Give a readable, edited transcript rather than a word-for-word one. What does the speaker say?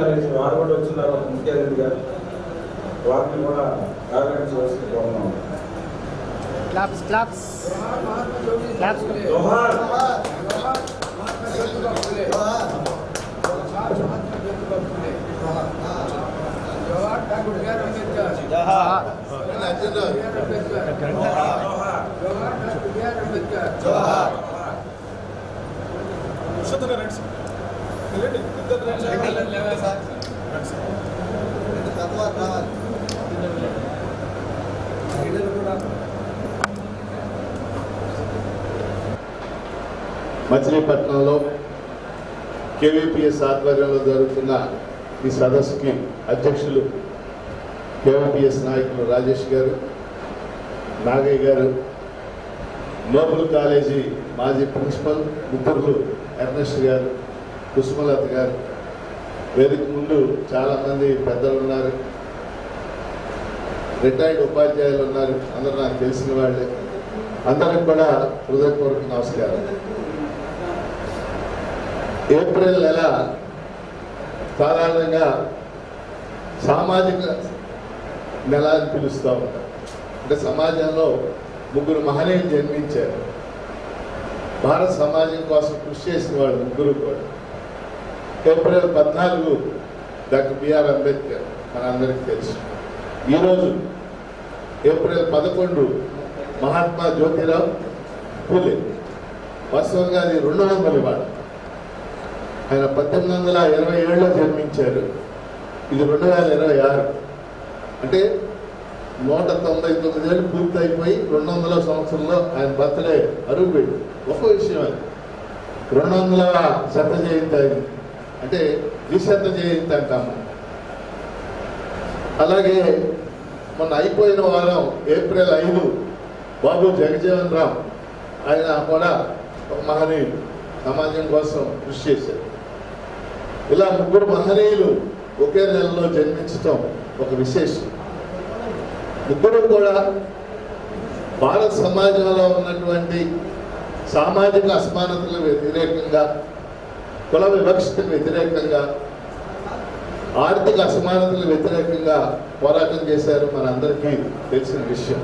College వారు కూడా వచ్చినారు ముఖ్య అతిథిగా, వారిని కూడా ఆదరించవలసి కోరుతున్నాం. Claps claps claps. జోహార్ డాక్టర్ బిఆర్ అంబేద్కర్. జోహార్. జోహార్. మచిలీపట్నంలో కేవీపీఎస్ ఆధ్వర్యంలో జరుగుతున్న ఈ సదస్సుకి అధ్యక్షులు కేవీపీఎస్ నాయకులు రాజేష్ గారు, నాగయ్య గారు, నోబుల్ కాలేజీ మాజీ ప్రిన్సిపల్ మిత్రులు ఎర్నెస్ట్ గారు, కుసుమలత గారు, వేదిక ముందు చాలామంది పెద్దలు ఉన్నారు, రిటైర్డ్ ఉపాధ్యాయులు ఉన్నారు, అందరూ నాకు తెలిసిన వాళ్ళే. అందరికి కూడా హృదయపూర్వక నమస్కారం. ఏప్రిల్ నెల సాధారణంగా సామాజిక నెల అని పిలుస్తూ ఉంటారు. అంటే సమాజంలో ముగ్గురు మహనీయులు జన్మించారు. భారత సమాజం కోసం కృషి చేసిన వాళ్ళు ముగ్గురు కూడా. ఏప్రిల్ 14 డాక్టర్ బిఆర్ అంబేద్కర్ మనందరికీ తెలుసు. ఈరోజు ఏప్రిల్ 11 మహాత్మా జ్యోతిరావు పూలే. వాస్తవంగా అది 200వ వాడు. ఆయన 1827లో జన్మించారు. ఇది 2026. అంటే 199 ఏళ్ళు పూర్తి అయిపోయి 200వ సంవత్సరంలో ఆయన బర్త్డే అరుగుపెట్టి. గొప్ప విషయం అది. 200వ శత జయంతి అయింది. అంటే ద్విశత జయంతి అంటాము. అలాగే మొన్న అయిపోయిన వారం ఏప్రిల్ 5 బాబు జగజీవన్ రామ్, ఆయన కూడా ఒక మహనీయులు, సమాజం కోసం కృషి చేశారు. ఇలా ముగ్గురు మహనీయులు ఒకే నెలలో జన్మించటం ఒక విశేషం. ముగ్గురు కూడా భారత సమాజంలో ఉన్నటువంటి సామాజిక అసమానతలకు వ్యతిరేకంగా, కుల వివక్షకు వ్యతిరేకంగా, ఆర్థిక అసమానతలకు వ్యతిరేకంగా పోరాటం చేశారు. మనందరికీ తెలిసిన విషయం.